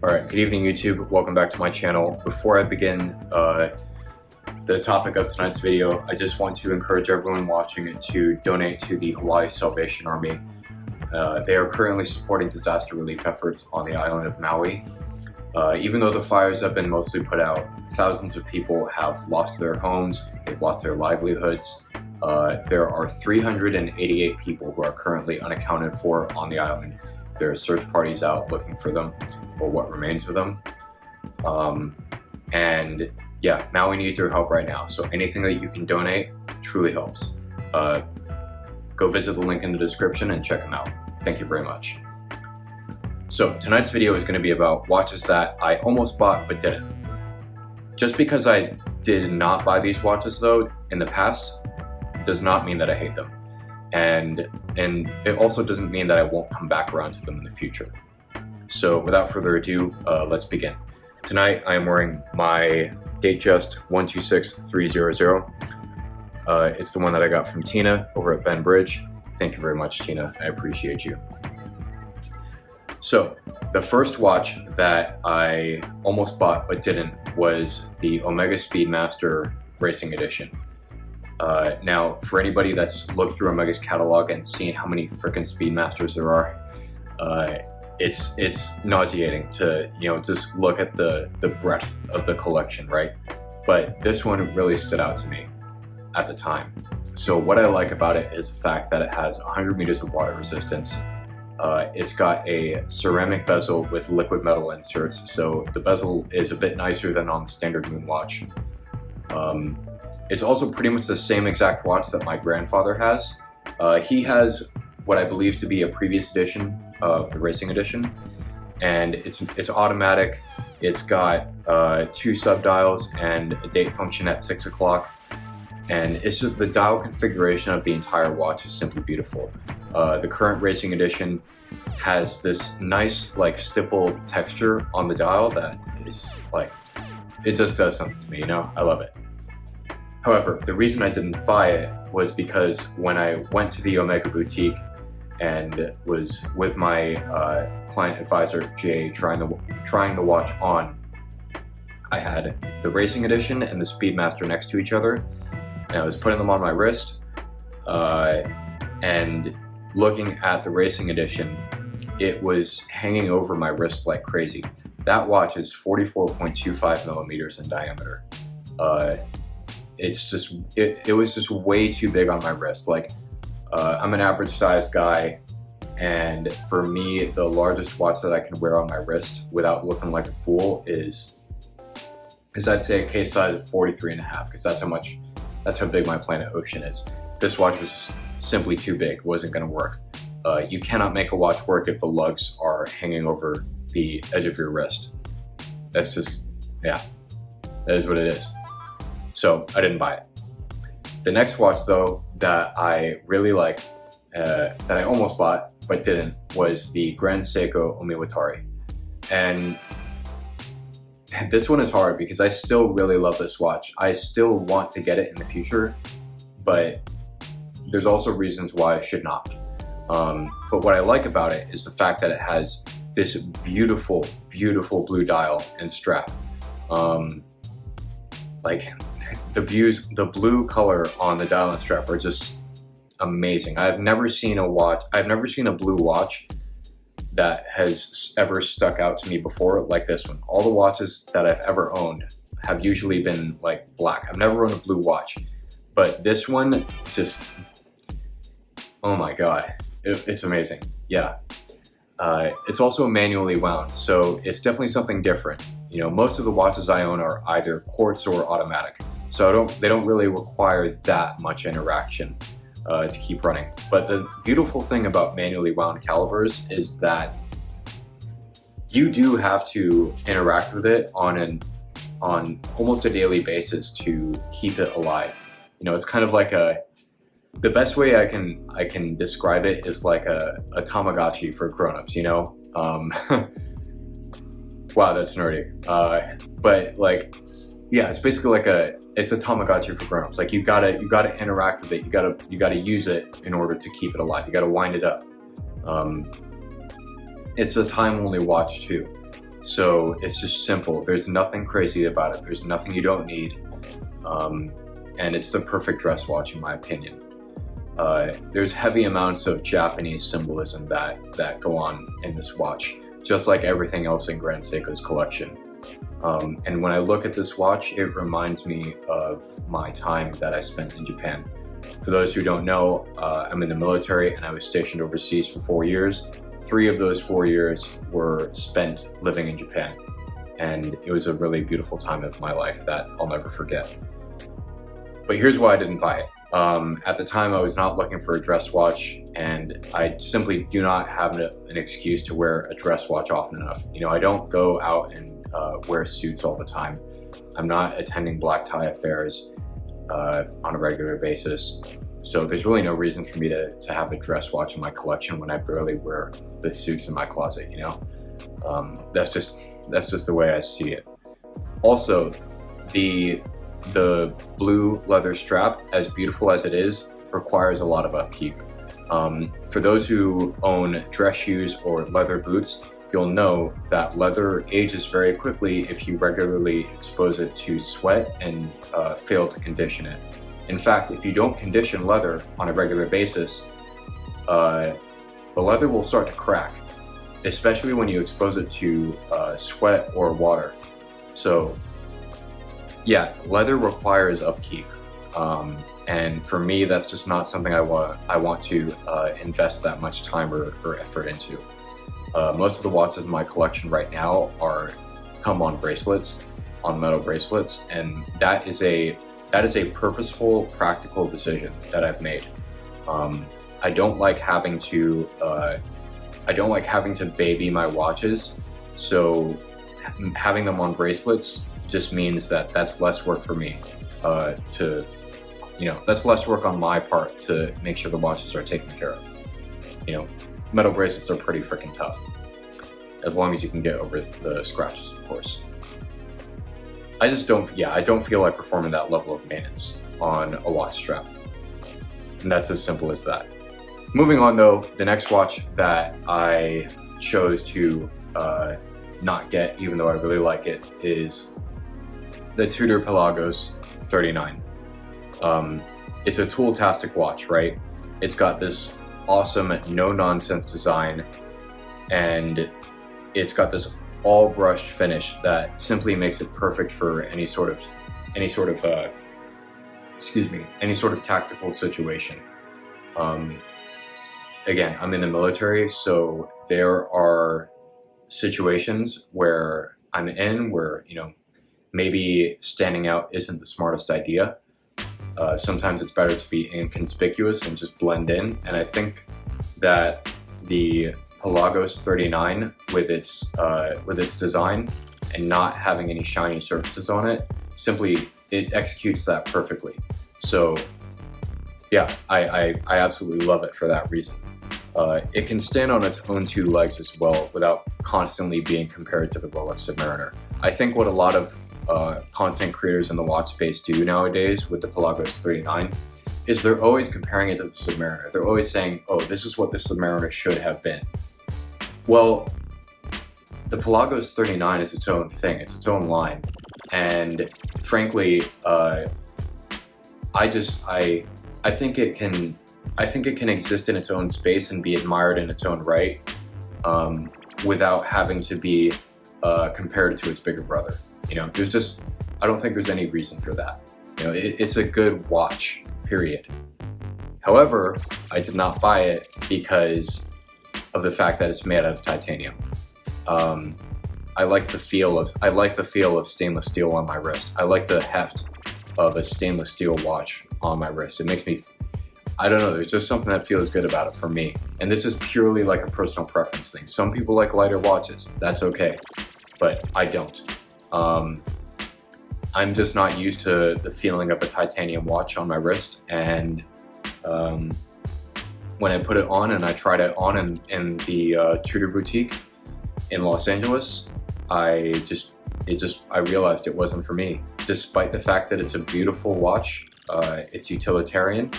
Alright, good evening YouTube, welcome back to my channel. Before I begin the topic of tonight's video, I just want to encourage everyone watching to donate to the Hawaii Salvation Army. They are currently supporting disaster relief efforts on the island of Maui. Even though the fires have been mostly put out, thousands of people have lost their homes, they've lost their livelihoods. There are 388 people who are currently unaccounted for on the island. There are search parties out looking for them, or what remains of them. And yeah, Maui needs your help right now. So anything that you can donate truly helps. Go visit the link in the description and check them out. Thank you very much. So tonight's video is going to be about watches that I almost bought but didn't. Just because I did not buy these watches though in the past does not mean that I hate them. And it also doesn't mean that I won't come back around to them in the future. So without further ado, let's begin. Tonight I am wearing my Datejust 126300. It's the one that I got from Tina over at Ben Bridge. Thank you very much, Tina. I appreciate you. So the first watch that I almost bought but didn't was the Omega Speedmaster Racing Edition. Now, for anybody that's looked through Omega's catalog and seen how many frickin' Speedmasters there are, it's nauseating to, just look at the breadth of the collection, right? But this one really stood out to me at the time. So what I like about it is the fact that it has 100 meters of water resistance. It's got a ceramic bezel with liquid metal inserts, so the bezel is a bit nicer than on the standard Moon watch. It's also pretty much the same exact watch that my grandfather has. He has what I believe to be a previous edition of the Racing Edition, and it's automatic. It's got 2 sub-dials and a date function at 6 o'clock, and it's just the dial configuration of the entire watch is simply beautiful. The current Racing Edition has this nice stippled texture on the dial that is it just does something to me, I love it. However, the reason I didn't buy it was because when I went to the Omega boutique and was with my client advisor Jay trying the watch on, I had the Racing Edition and the Speedmaster next to each other, and I was putting them on my wrist and looking at the Racing Edition, it was hanging over my wrist like crazy. That watch is 44.25 millimeters in diameter. It was just way too big on my wrist. I'm an average sized guy, and for me, the largest watch that I can wear on my wrist without looking like a fool is I'd say a case size of 43.5, because that's how big my Planet Ocean is. This watch was just simply too big, wasn't gonna work. You cannot make a watch work if the lugs are hanging over the edge of your wrist. That's just, yeah, that is what it is. So I didn't buy it. The next watch though that I really like, that I almost bought but didn't, was the Grand Seiko Omiwatari. And this one is hard because I still really love this watch. I still want to get it in the future, but there's also reasons why I should not. But what I like about it is the fact that it has this beautiful, beautiful blue dial and strap. The blue color on the dial and strap are just amazing. I've never seen a blue watch that has ever stuck out to me before like this one. All the watches that I've ever owned have usually been black. I've never owned a blue watch, but this one just, oh my God, it's amazing. Yeah. It's also manually wound, so it's definitely something different. Most of the watches I own are either quartz or automatic, so they don't really require that much interaction to keep running. But the beautiful thing about manually wound calibers is that you do have to interact with it on almost a daily basis to keep it alive. It's kind of like the best way I can describe it is like a Tamagotchi for grown-ups, Wow, that's nerdy. But yeah, it's basically it's a Tamagotchi for grown-ups. You gotta interact with it. You gotta use it in order to keep it alive. You gotta wind it up. It's a time-only watch too. So it's just simple. There's nothing crazy about it. There's nothing you don't need. And it's the perfect dress watch in my opinion. There's heavy amounts of Japanese symbolism that go on in this watch, just like everything else in Grand Seiko's collection. And when I look at this watch, it reminds me of my time that I spent in Japan. For those who don't know, I'm in the military and I was stationed overseas for 4 years. 3 of those 4 years were spent living in Japan. And it was a really beautiful time of my life that I'll never forget. But here's why I didn't buy it. At the time, I was not looking for a dress watch, and I simply do not have an excuse to wear a dress watch often enough. You know, I don't go out and wear suits all the time. I'm not attending black tie affairs on a regular basis. So there's really no reason for me to have a dress watch in my collection when I barely wear the suits in my closet, you know? That's just the way I see it. Also, the blue leather strap, as beautiful as it is, requires a lot of upkeep. For those who own dress shoes or leather boots, you'll know that leather ages very quickly if you regularly expose it to sweat and fail to condition it. In fact, if you don't condition leather on a regular basis, the leather will start to crack, especially when you expose it to sweat or water. So yeah, leather requires upkeep, and for me, that's just not something I want to invest that much time or effort into. Most of the watches in my collection right now come on bracelets, on metal bracelets, and that is a purposeful, practical decision that I've made. I don't like having to baby my watches, so having them on bracelets just means that that's less work for me. That's less work on my part to make sure the watches are taken care of. You know, metal bracelets are pretty freaking tough, as long as you can get over the scratches, of course. I don't feel like performing that level of maintenance on a watch strap. And that's as simple as that. Moving on though, the next watch that I chose to not get, even though I really like it, is the Tudor Pelagos 39. It's a tool-tastic watch, right? It's got this awesome no-nonsense design, and it's got this all-brushed finish that simply makes it perfect for any sort of tactical situation. Again, I'm in the military, so there are situations where maybe standing out isn't the smartest idea. Sometimes it's better to be inconspicuous and just blend in. And I think that the Pelagos 39, with its design and not having any shiny surfaces on it, it executes that perfectly. So yeah, I absolutely love it for that reason. It can stand on its own 2 legs as well without constantly being compared to the Rolex Submariner. I think what a lot of content creators in the watch space do nowadays with the Pelagos 39 is they're always comparing it to the Submariner. They're always saying, oh, this is what the Submariner should have been. Well, the Pelagos 39 is its own thing. It's its own line. And frankly, I think it can exist in its own space and be admired in its own right, without having to be compared to its bigger brother. You know, I don't think there's any reason for that. You know, it's a good watch, period. However, I did not buy it because of the fact that it's made out of titanium. I like the feel of stainless steel on my wrist. I like the heft of a stainless steel watch on my wrist. It makes me, I don't know, there's just something that feels good about it for me. And this is purely like a personal preference thing. Some people like lighter watches, that's okay, but I don't. I'm just not used to the feeling of a titanium watch on my wrist, and when I put it on and I tried it on in the Tudor boutique in Los Angeles, I realized it wasn't for me. Despite the fact that it's a beautiful watch, it's utilitarian,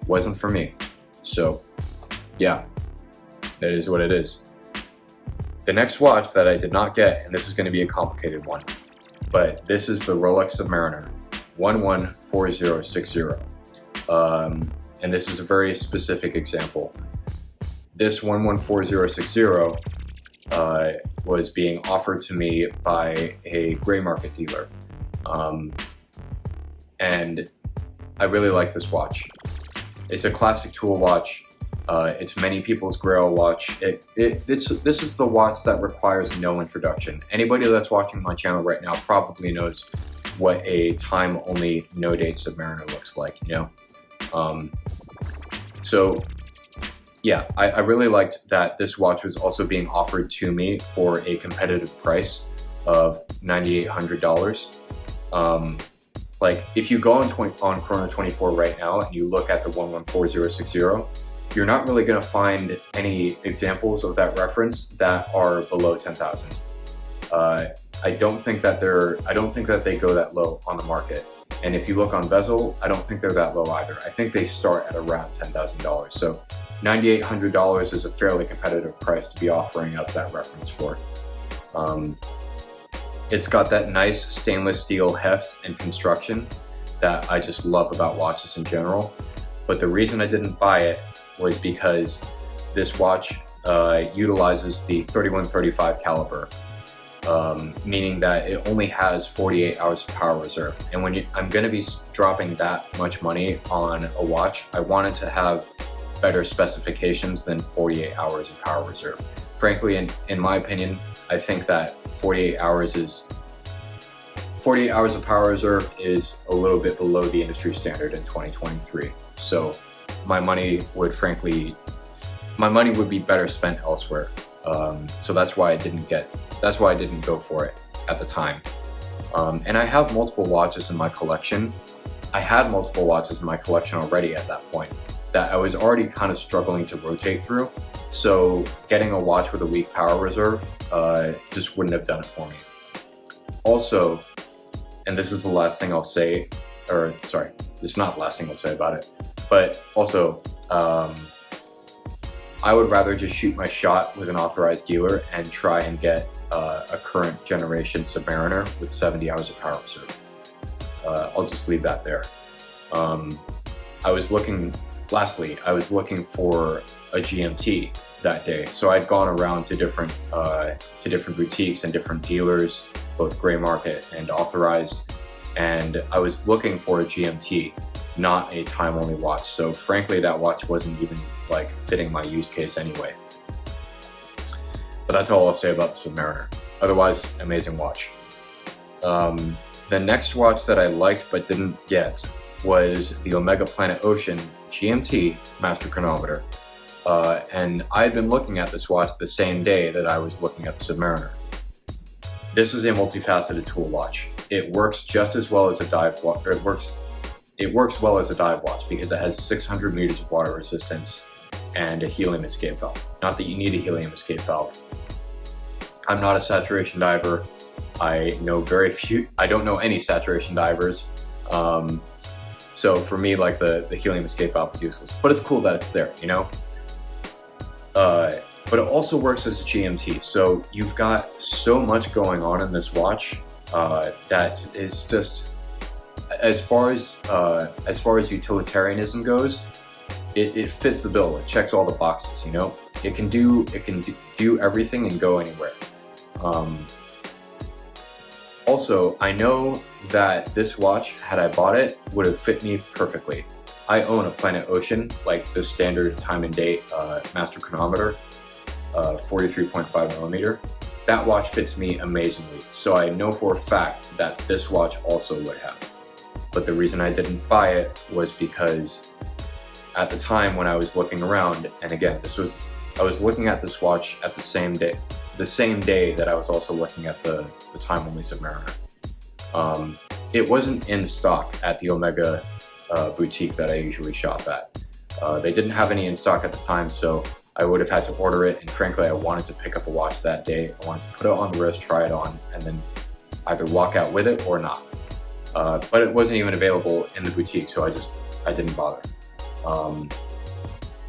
wasn't for me. So yeah, that is what it is. The next watch that I did not get, and this is going to be a complicated one, but this is the Rolex Submariner 114060. And this is a very specific example. This 114060 was being offered to me by a gray market dealer. And I really like this watch. It's a classic tool watch. It's many people's grail watch. This is the watch that requires no introduction. Anybody that's watching my channel right now probably knows what a time-only no-date Submariner looks like, you know? So yeah, I really liked that this watch was also being offered to me for a competitive price of $9,800. Like if you go on Chrono 24 right now and you look at the 114060, you're not really going to find any examples of that reference that are below 10,000. I don't think that they go that low on the market. And if you look on Bezel, I don't think they're that low either. I think they start at around $10,000. So $9,800 is a fairly competitive price to be offering up that reference for. It's got that nice stainless steel heft and construction that I just love about watches in general. But the reason I didn't buy it was because this watch utilizes the 3135 caliber, meaning that it only has 48 hours of power reserve. And when I'm going to be dropping that much money on a watch, I want it to have better specifications than 48 hours of power reserve. Frankly, in my opinion, I think that 48 hours of power reserve is a little bit below the industry standard in 2023. So my money would be better spent elsewhere. So that's why I didn't go for it at the time. And I have multiple watches in my collection. I had multiple watches in my collection already at that point that I was already kind of struggling to rotate through. So getting a watch with a weak power reserve just wouldn't have done it for me. Also, and this is the last thing I'll say, or sorry, it's not the last thing I'll say about it, but also, I would rather just shoot my shot with an authorized dealer and try and get a current generation Submariner with 70 hours of power reserve. I'll just leave that there. Lastly, I was looking for a GMT that day. So I'd gone around to different boutiques and different dealers, both gray market and authorized. And I was looking for a GMT, not a time-only watch. So frankly, that watch wasn't even like fitting my use case anyway. But that's all I'll say about the Submariner. Otherwise, amazing watch. The next watch that I liked but didn't get was the Omega Planet Ocean GMT Master Chronometer. And I had been looking at this watch the same day that I was looking at the Submariner. This is a multifaceted tool watch. It works just as well as a dive watch. It works well as a dive watch because it has 600 meters of water resistance and a helium escape valve. Not that you need a helium escape valve. I'm not a saturation diver. I don't know any saturation divers. So for me, like the helium escape valve is useless, but it's cool that it's there, you know? But it also works as a GMT. So you've got so much going on in this watch that is just, as far as utilitarianism goes, it fits the bill. It checks all the boxes, you know? It can do everything and go anywhere. Also, I know that this watch, had I bought it, would have fit me perfectly. I own a Planet Ocean, like the standard time and date master chronometer, 43.5 millimeter. That watch fits me amazingly, so I know for a fact that this watch also would have. But the reason I didn't buy it was because at the time when I was looking around, and again, I was looking at this watch at the same day that I was also looking at the time-only Submariner. It wasn't in stock at the Omega boutique that I usually shop at. They didn't have any in stock at the time, so I would have had to order it, and frankly, I wanted to pick up a watch that day. I wanted to put it on the wrist, try it on, and then either walk out with it or not. But it wasn't even available in the boutique, so I didn't bother.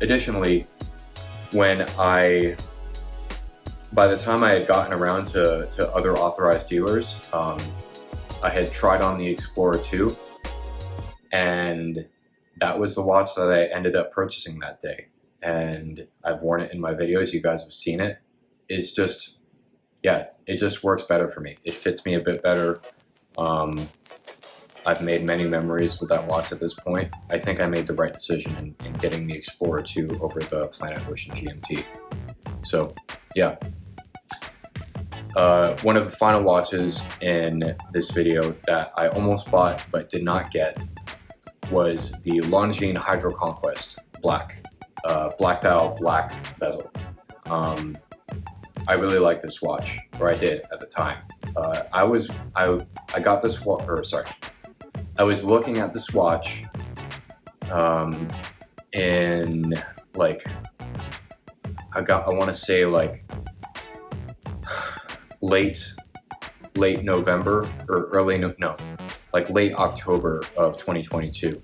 Additionally, when I by the time I had gotten around to other authorized dealers, I had tried on the Explorer 2, and that was the watch that I ended up purchasing that day. And I've worn it in my videos, you guys have seen it. It's just, yeah, it just works better for me. It fits me a bit better. I've made many memories with that watch at this point. I think I made the right decision in getting the Explorer 2 over the Planet Ocean GMT. So, yeah. One of the final watches in this video that I almost bought but did not get was the Longine Hydro Conquest Black. Black dial, black bezel. I really like this watch, or I did at the time. I got this watch, or sorry, I was looking at this watch in like, I want to say like late November or like late October of 2022.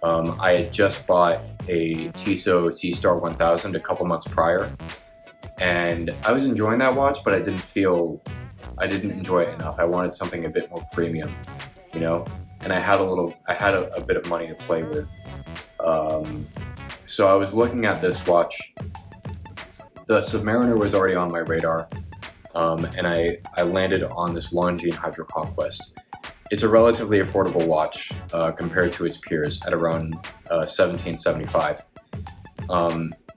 I had just bought a Tissot C-Star 1000 a couple months prior, and I was enjoying that watch, but I didn't enjoy it enough. I wanted something a bit more premium, you know? And I had a bit of money to play with. So I was looking at this watch. The Submariner was already on my radar, and I landed on this Longine Hydro Conquest. It's a relatively affordable watch compared to its peers at around $17.75.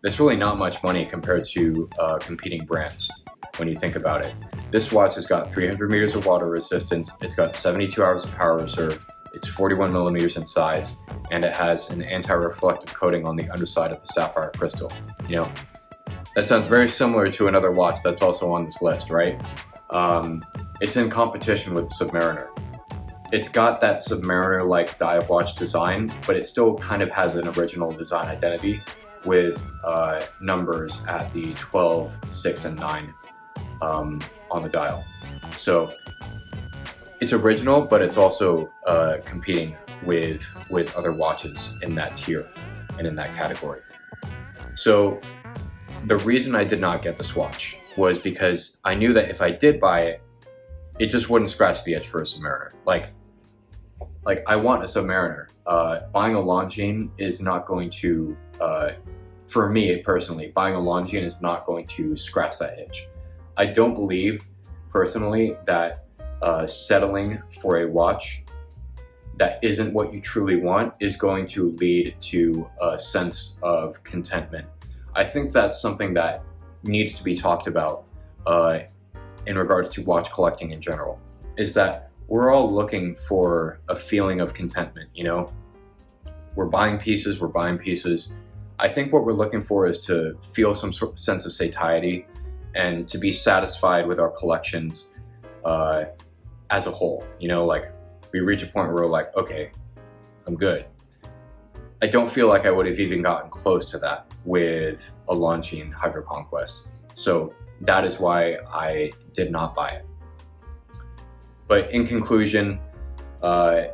That's really not much money compared to competing brands when you think about it. This watch has got 300 meters of water resistance, it's got 72 hours of power reserve, it's 41 millimeters in size, and it has an anti-reflective coating on the underside of the sapphire crystal. You know, that sounds very similar to another watch that's also on this list, right? It's in competition with the Submariner. It's got that Submariner-like dive watch design, but it still kind of has an original design identity with numbers at the 12, 6, and 9 on the dial. So it's original, but it's also competing with other watches in that tier and in that category. So the reason I did not get this watch was because I knew that if I did buy it, it just wouldn't scratch the itch for a Submariner. Like I want a Submariner. Buying a Longine is not going to, for me personally, buying a Longine is not going to scratch that itch. I don't believe personally that settling for a watch that isn't what you truly want is going to lead to a sense of contentment. I think that's something that needs to be talked about in regards to watch collecting in general, is that we're all looking for a feeling of contentment, you know? We're buying pieces. I think what we're looking for is to feel some sort of sense of satiety and to be satisfied with our collections as a whole. You know, like we reach a point where we're like, okay, I'm good. I don't feel like I would have even gotten close to that with a Longine Hydro Conquest. So that is why I did not buy it. But in conclusion, as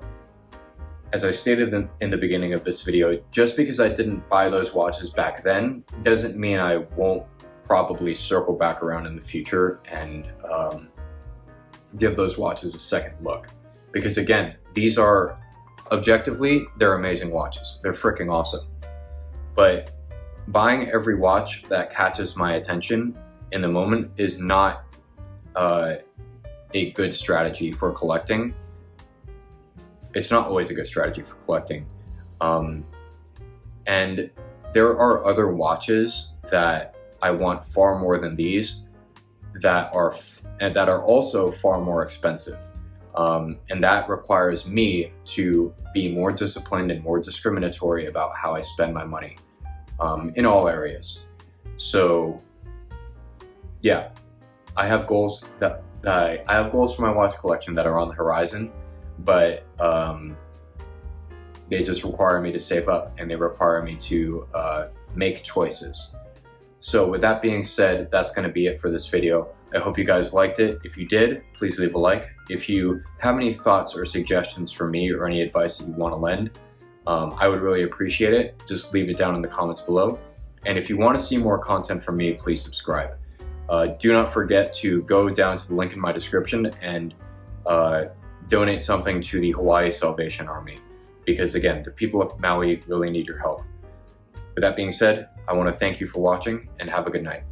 I stated in the beginning of this video, just because I didn't buy those watches back then doesn't mean I won't probably circle back around in the future and give those watches a second look. Because again, these are, objectively, they're amazing watches. They're freaking awesome. But buying every watch that catches my attention in the moment is not a good strategy for collecting. It's not always a good strategy for collecting. And there are other watches that I want far more than these that are also far more expensive. And that requires me to be more disciplined and more discriminatory about how I spend my money in all areas. So yeah, I have goals I have goals for my watch collection that are on the horizon, but they just require me to save up and they require me to make choices. So with that being said, that's going to be it for this video. I hope you guys liked it. If you did, please leave a like. If you have any thoughts or suggestions for me or any advice that you want to lend, I would really appreciate it. Just leave it down in the comments below. And if you want to see more content from me, please subscribe. Do not forget to go down to the link in my description and donate something to the Hawaii Salvation Army, because again, the people of Maui really need your help. With that being said, I want to thank you for watching and have a good night.